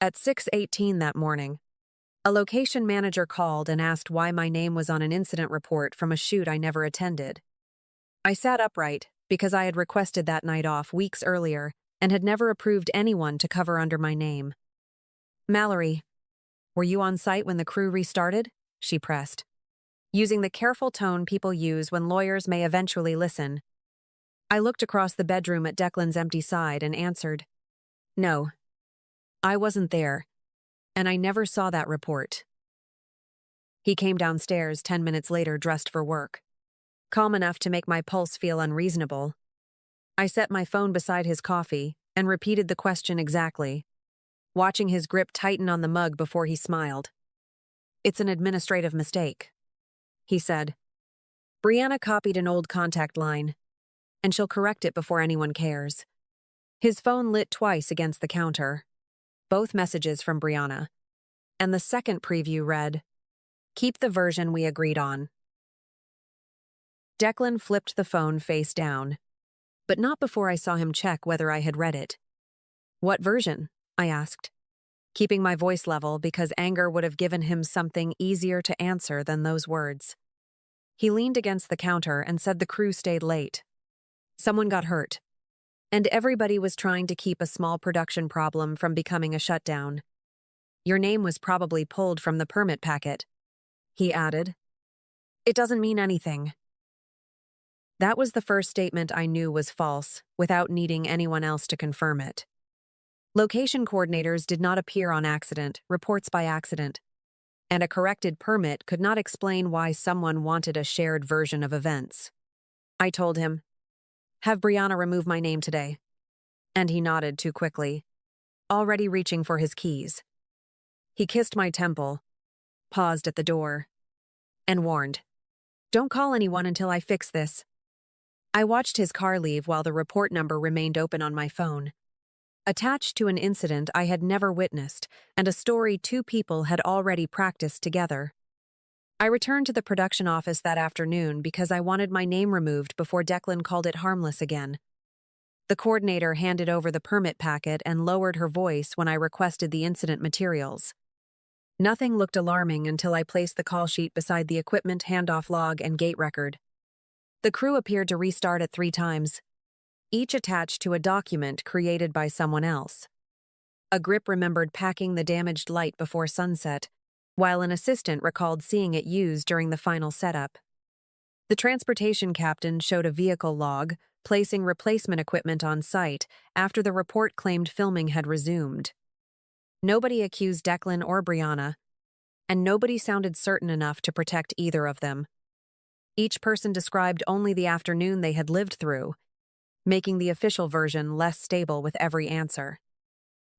At 6:18 that morning, a location manager called and asked why my name was on an incident report from a shoot I never attended. I sat upright because I had requested that night off weeks earlier and had never approved anyone to cover under my name. "Mallory, were you on site when the crew restarted?" she pressed, using the careful tone people use when lawyers may eventually listen. I looked across the bedroom at Declan's empty side and answered, "No, I wasn't there, and I never saw that report." He came downstairs 10 minutes later dressed for work, calm enough to make my pulse feel unreasonable. I set my phone beside his coffee and repeated the question exactly, watching his grip tighten on the mug before he smiled. "It's an administrative mistake," he said. "Brianna copied an old contact line, and she'll correct it before anyone cares." His phone lit twice against the counter, both messages from Brianna, and the second preview read, "Keep the version we agreed on." Declan flipped the phone face down, but not before I saw him check whether I had read it. "What version?" I asked, keeping my voice level because anger would have given him something easier to answer than those words. He leaned against the counter and said the crew stayed late. Someone got hurt, and everybody was trying to keep a small production problem from becoming a shutdown. "Your name was probably pulled from the permit packet," he added. "It doesn't mean anything." That was the first statement I knew was false, without needing anyone else to confirm it. Location coordinators did not appear on accident, reports by accident, and a corrected permit could not explain why someone wanted a shared version of events. I told him, "Have Brianna remove my name today." And he nodded too quickly, already reaching for his keys. He kissed my temple, paused at the door, and warned, "Don't call anyone until I fix this." I watched his car leave while the report number remained open on my phone. Attached to an incident I had never witnessed, and a story two people had already practiced together. I returned to the production office that afternoon because I wanted my name removed before Declan called it harmless again. The coordinator handed over the permit packet and lowered her voice when I requested the incident materials. Nothing looked alarming until I placed the call sheet beside the equipment handoff log and gate record. The crew appeared to restart it 3 times, each attached to a document created by someone else. A grip remembered packing the damaged light before sunset, while an assistant recalled seeing it used during the final setup. The transportation captain showed a vehicle log, placing replacement equipment on site after the report claimed filming had resumed. Nobody accused Declan or Brianna, and nobody sounded certain enough to protect either of them. Each person described only the afternoon they had lived through, making the official version less stable with every answer.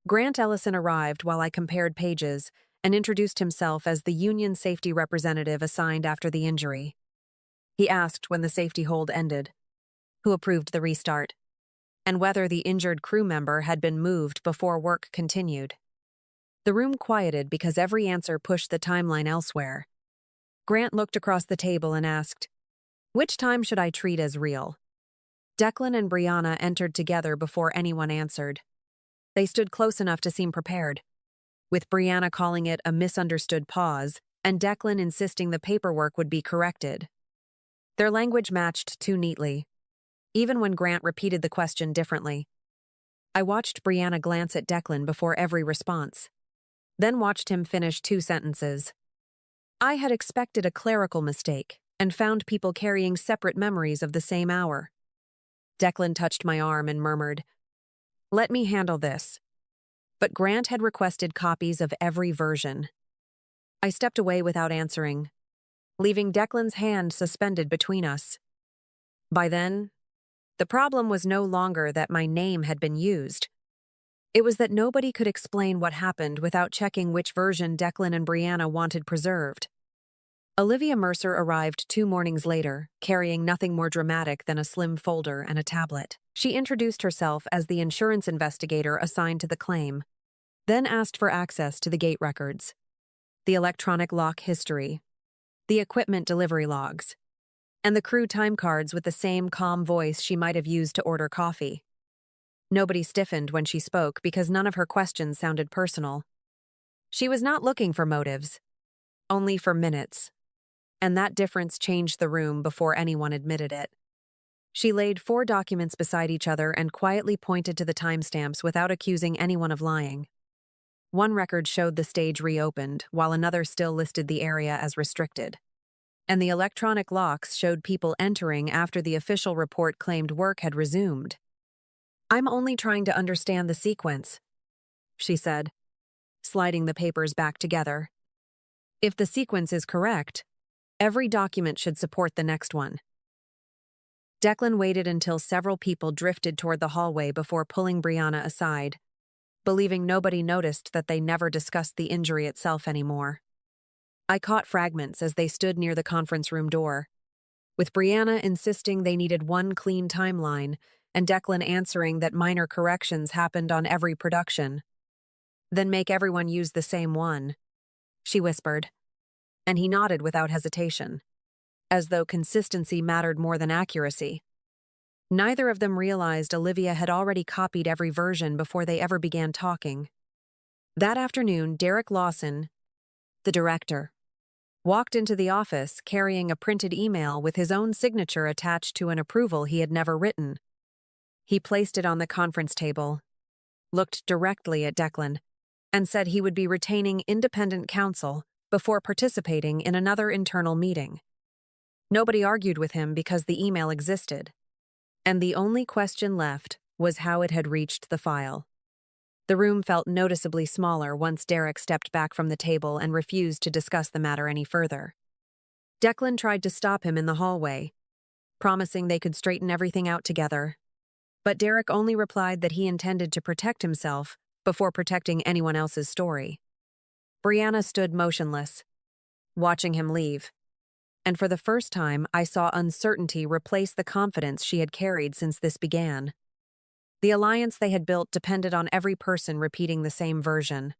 Grant Ellison arrived while I compared pages and introduced himself as the union safety representative assigned after the injury. He asked when the safety hold ended, who approved the restart, and whether the injured crew member had been moved before work continued. The room quieted because every answer pushed the timeline elsewhere. Grant looked across the table and asked, "Which time should I treat as real?" Declan and Brianna entered together before anyone answered. They stood close enough to seem prepared, with Brianna calling it a misunderstood pause and Declan insisting the paperwork would be corrected. Their language matched too neatly, even when Grant repeated the question differently. I watched Brianna glance at Declan before every response, then watched him finish 2 sentences. I had expected a clerical mistake and found people carrying separate memories of the same hour. Declan touched my arm and murmured, "Let me handle this." But Grant had requested copies of every version. I stepped away without answering, leaving Declan's hand suspended between us. By then, the problem was no longer that my name had been used. It was that nobody could explain what happened without checking which version Declan and Brianna wanted preserved. Olivia Mercer arrived 2 mornings later, carrying nothing more dramatic than a slim folder and a tablet. She introduced herself as the insurance investigator assigned to the claim, then asked for access to the gate records, the electronic lock history, the equipment delivery logs, and the crew time cards with the same calm voice she might have used to order coffee. Nobody stiffened when she spoke because none of her questions sounded personal. She was not looking for motives, only for minutes, and that difference changed the room before anyone admitted it. She laid 4 documents beside each other and quietly pointed to the timestamps without accusing anyone of lying. One record showed the stage reopened, while another still listed the area as restricted. And the electronic locks showed people entering after the official report claimed work had resumed. "I'm only trying to understand the sequence," she said, sliding the papers back together. "If the sequence is correct, every document should support the next one." Declan waited until several people drifted toward the hallway before pulling Brianna aside, believing nobody noticed that they never discussed the injury itself anymore. I caught fragments as they stood near the conference room door, with Brianna insisting they needed one clean timeline and Declan answering that minor corrections happened on every production. "Then make everyone use the same one," she whispered, and he nodded without hesitation, as though consistency mattered more than accuracy. Neither of them realized Olivia had already copied every version before they ever began talking. That afternoon, Derek Lawson, the director, walked into the office carrying a printed email with his own signature attached to an approval he had never written. He placed it on the conference table, looked directly at Declan, and said he would be retaining independent counsel before participating in another internal meeting. Nobody argued with him because the email existed, and the only question left was how it had reached the file. The room felt noticeably smaller once Derek stepped back from the table and refused to discuss the matter any further. Declan tried to stop him in the hallway, promising they could straighten everything out together. But Derek only replied that he intended to protect himself before protecting anyone else's story. Brianna stood motionless, watching him leave. And for the first time, I saw uncertainty replace the confidence she had carried since this began. The alliance they had built depended on every person repeating the same version.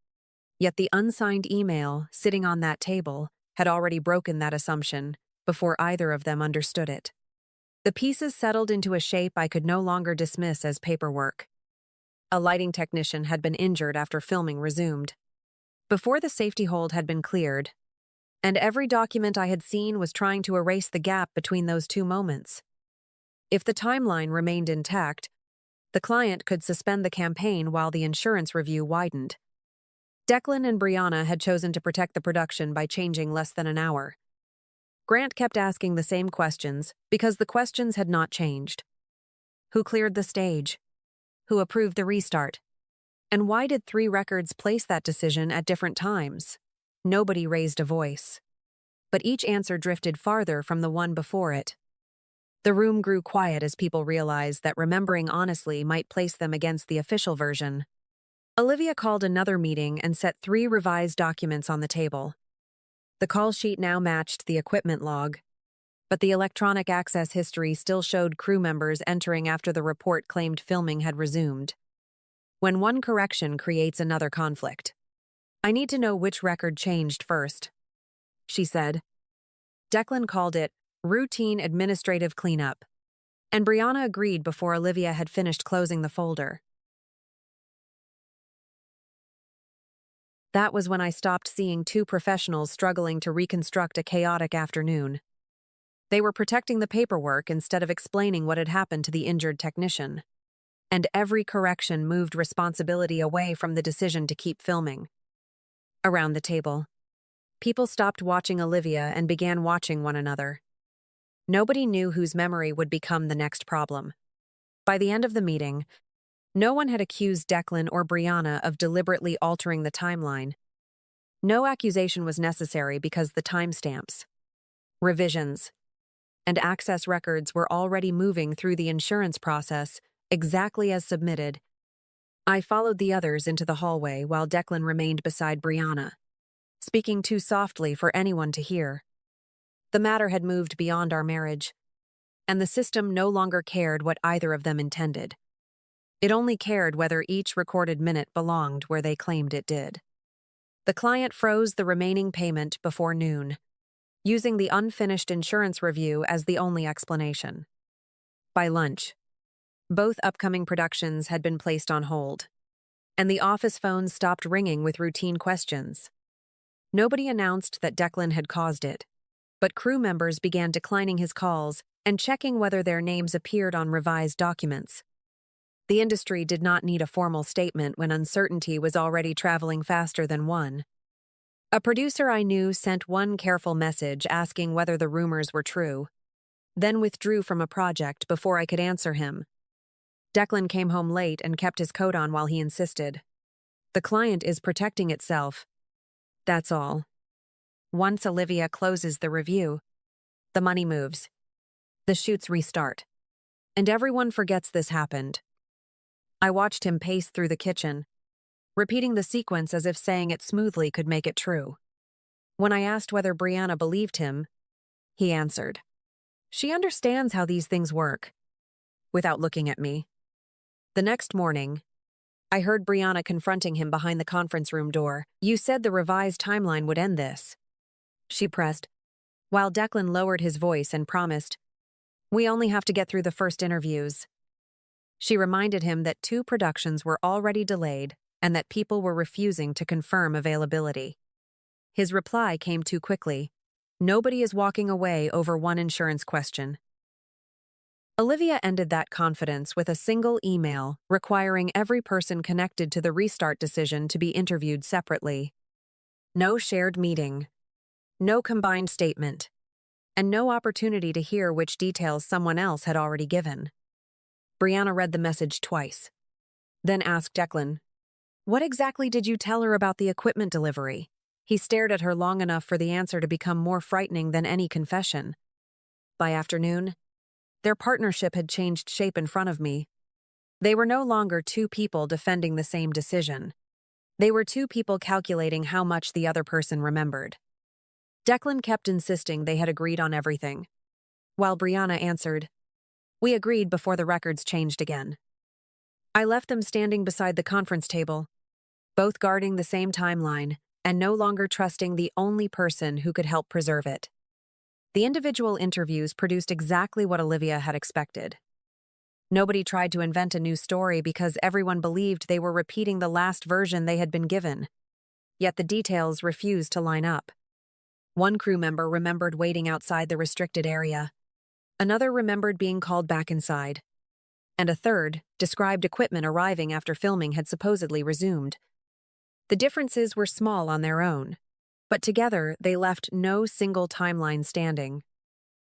Yet the unsigned email sitting on that table had already broken that assumption before either of them understood it. The pieces settled into a shape I could no longer dismiss as paperwork. A lighting technician had been injured after filming resumed. Before the safety hold had been cleared, and every document I had seen was trying to erase the gap between those two moments. If the timeline remained intact, the client could suspend the campaign while the insurance review widened. Declan and Brianna had chosen to protect the production by changing less than an hour. Grant kept asking the same questions because the questions had not changed. Who cleared the stage? Who approved the restart? And why did 3 records place that decision at different times? Nobody raised a voice. But each answer drifted farther from the one before it. The room grew quiet as people realized that remembering honestly might place them against the official version. Olivia called another meeting and set 3 revised documents on the table. The call sheet now matched the equipment log, but the electronic access history still showed crew members entering after the report claimed filming had resumed. When one correction creates another conflict. "I need to know which record changed first," she said. Declan called it routine administrative cleanup, and Brianna agreed before Olivia had finished closing the folder. That was when I stopped seeing 2 professionals struggling to reconstruct a chaotic afternoon. They were protecting the paperwork instead of explaining what had happened to the injured technician. And every correction moved responsibility away from the decision to keep filming. Around the table, people stopped watching Olivia and began watching one another. Nobody knew whose memory would become the next problem. By the end of the meeting, no one had accused Declan or Brianna of deliberately altering the timeline. No accusation was necessary because the timestamps, revisions, and access records were already moving through the insurance process exactly as submitted. I followed the others into the hallway while Declan remained beside Brianna, speaking too softly for anyone to hear. The matter had moved beyond our marriage, and the system no longer cared what either of them intended. It only cared whether each recorded minute belonged where they claimed it did. The client froze the remaining payment before noon, using the unfinished insurance review as the only explanation. By lunch, both upcoming productions had been placed on hold, and the office phones stopped ringing with routine questions. Nobody announced that Declan had caused it, but crew members began declining his calls and checking whether their names appeared on revised documents. The industry did not need a formal statement when uncertainty was already traveling faster than one. A producer I knew sent one careful message asking whether the rumors were true, then withdrew from a project before I could answer him. Declan came home late and kept his coat on while he insisted. The client is protecting itself. That's all. Once Olivia closes the review, the money moves. The shoots restart. And everyone forgets this happened. I watched him pace through the kitchen, repeating the sequence as if saying it smoothly could make it true. When I asked whether Brianna believed him, he answered, "She understands how these things work," without looking at me. The next morning, I heard Brianna confronting him behind the conference room door. "You said the revised timeline would end this," she pressed, while Declan lowered his voice and promised, "We only have to get through the first interviews." She reminded him that 2 productions were already delayed and that people were refusing to confirm availability. His reply came too quickly. Nobody is walking away over one insurance question. Olivia ended that confidence with a single email requiring every person connected to the restart decision to be interviewed separately. No shared meeting, no combined statement, and no opportunity to hear which details someone else had already given. Brianna read the message twice, then asked Declan, "What exactly did you tell her about the equipment delivery?" He stared at her long enough for the answer to become more frightening than any confession. By afternoon, their partnership had changed shape in front of me. They were no longer 2 people defending the same decision. They were 2 people calculating how much the other person remembered. Declan kept insisting they had agreed on everything, while Brianna answered, "We agreed before the records changed again." I left them standing beside the conference table, both guarding the same timeline and no longer trusting the only person who could help preserve it. The individual interviews produced exactly what Olivia had expected. Nobody tried to invent a new story because everyone believed they were repeating the last version they had been given. Yet the details refused to line up. One crew member remembered waiting outside the restricted area. Another remembered being called back inside. And a third described equipment arriving after filming had supposedly resumed. The differences were small on their own, but together they left no single timeline standing.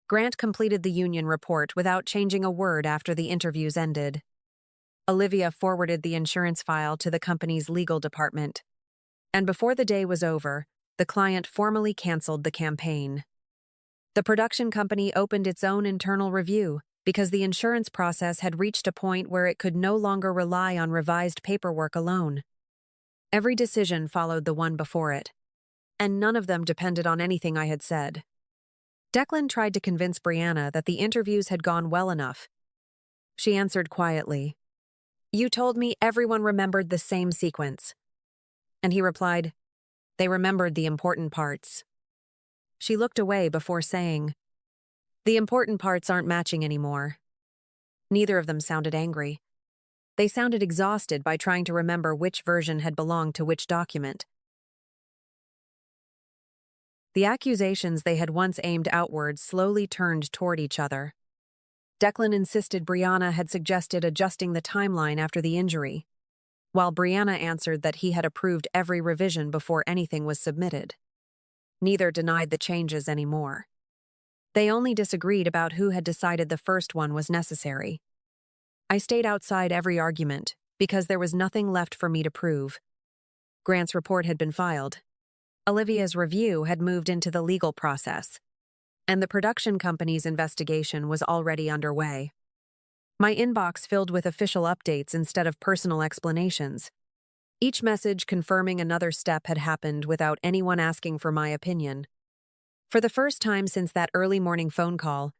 Grant completed the union report without changing a word after the interviews ended. Olivia forwarded the insurance file to the company's legal department. And before the day was over, the client formally canceled the campaign. The production company opened its own internal review because the insurance process had reached a point where it could no longer rely on revised paperwork alone. Every decision followed the one before it, and none of them depended on anything I had said. Declan tried to convince Brianna that the interviews had gone well enough. She answered quietly, "You told me everyone remembered the same sequence." And he replied, "They remembered the important parts." She looked away before saying, "The important parts aren't matching anymore." Neither of them sounded angry. They sounded exhausted by trying to remember which version had belonged to which document. The accusations they had once aimed outward slowly turned toward each other. Declan insisted Brianna had suggested adjusting the timeline after the injury, while Brianna answered that he had approved every revision before anything was submitted. Neither denied the changes anymore. They only disagreed about who had decided the first one was necessary. I stayed outside every argument because there was nothing left for me to prove. Grant's report had been filed. Olivia's review had moved into the legal process, and the production company's investigation was already underway. My inbox filled with official updates instead of personal explanations. Each message confirming another step had happened without anyone asking for my opinion. For the first time since that early morning phone call,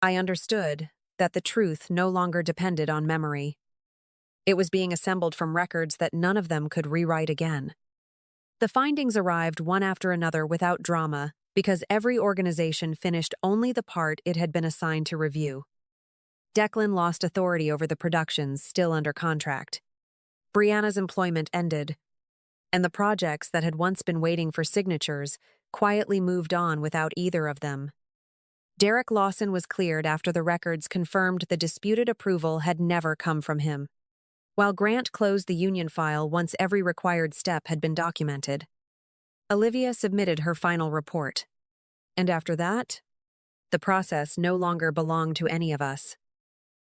I understood that the truth no longer depended on memory. It was being assembled from records that none of them could rewrite again. The findings arrived one after another without drama because every organization finished only the part it had been assigned to review. Declan lost authority over the productions still under contract. Brianna's employment ended, and the projects that had once been waiting for signatures quietly moved on without either of them. Derek Lawson was cleared after the records confirmed the disputed approval had never come from him, while Grant closed the union file once every required step had been documented. Olivia submitted her final report. And after that, the process no longer belonged to any of us.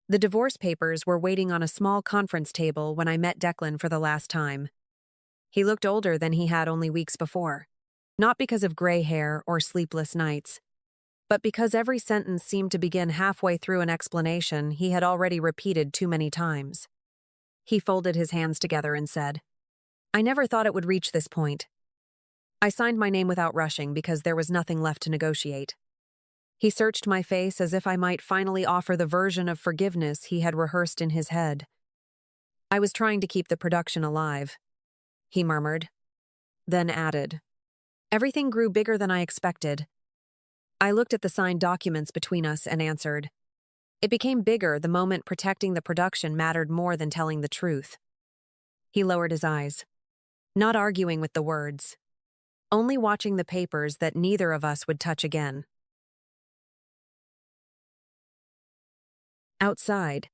The divorce papers were waiting on a small conference table when I met Declan for the last time. He looked older than he had only weeks before, not because of gray hair or sleepless nights, but because every sentence seemed to begin halfway through an explanation he had already repeated too many times. He folded his hands together and said, "I never thought it would reach this point. I signed my name without rushing because there was nothing left to negotiate." He searched my face as if I might finally offer the version of forgiveness he had rehearsed in his head. "I was trying to keep the production alive," he murmured, then added, "Everything grew bigger than I expected." I looked at the signed documents between us and answered, "It became bigger the moment protecting the production mattered more than telling the truth." He lowered his eyes, not arguing with the words, only watching the papers that neither of us would touch again. Outside,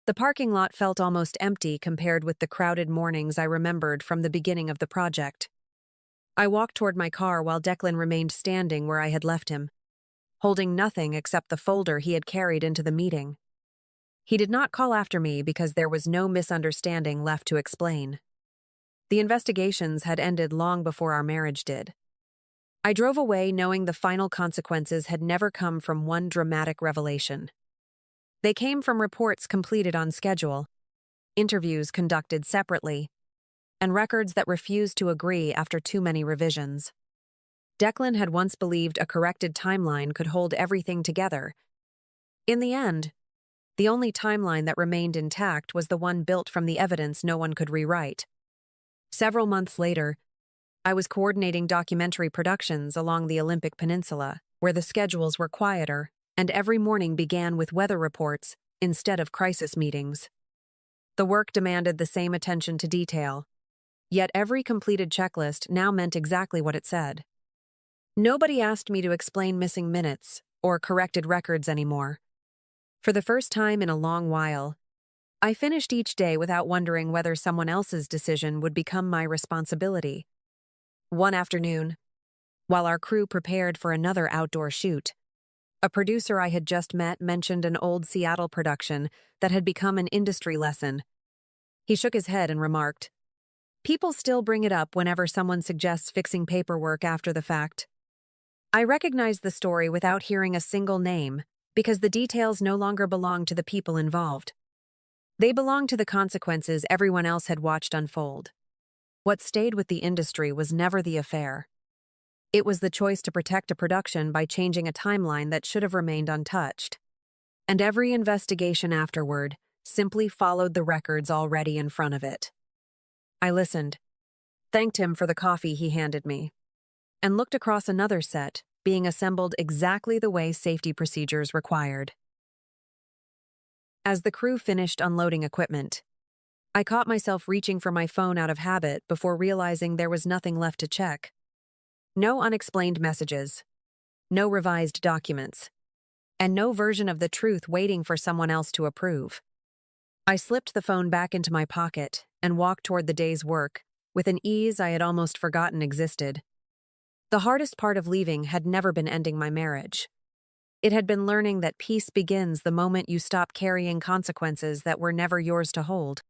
the parking lot felt almost empty compared with the crowded mornings I remembered from the beginning of the project. I walked toward my car while Declan remained standing where I had left him, holding nothing except the folder he had carried into the meeting. He did not call after me because there was no misunderstanding left to explain. The investigations had ended long before our marriage did. I drove away knowing the final consequences had never come from one dramatic revelation. They came from reports completed on schedule, interviews conducted separately, and records that refused to agree after too many revisions. Declan had once believed a corrected timeline could hold everything together. In the end, the only timeline that remained intact was the one built from the evidence no one could rewrite. Several months later, I was coordinating documentary productions along the Olympic Peninsula, where the schedules were quieter, and every morning began with weather reports instead of crisis meetings. The work demanded the same attention to detail, yet every completed checklist now meant exactly what it said. Nobody asked me to explain missing minutes or corrected records anymore. For the first time in a long while, I finished each day without wondering whether someone else's decision would become my responsibility. One afternoon, while our crew prepared for another outdoor shoot, a producer I had just met mentioned an old Seattle production that had become an industry lesson. He shook his head and remarked, "People still bring it up whenever someone suggests fixing paperwork after the fact." I recognized the story without hearing a single name because the details no longer belonged to the people involved. They belonged to the consequences everyone else had watched unfold. What stayed with the industry was never the affair. It was the choice to protect a production by changing a timeline that should have remained untouched. And every investigation afterward simply followed the records already in front of it. I listened, thanked him for the coffee he handed me, and looked across another set being assembled exactly the way safety procedures required. As the crew finished unloading equipment, I caught myself reaching for my phone out of habit before realizing there was nothing left to check. No unexplained messages, no revised documents, and no version of the truth waiting for someone else to approve. I slipped the phone back into my pocket and walked toward the day's work with an ease I had almost forgotten existed. The hardest part of leaving had never been ending my marriage. It had been learning that peace begins the moment you stop carrying consequences that were never yours to hold.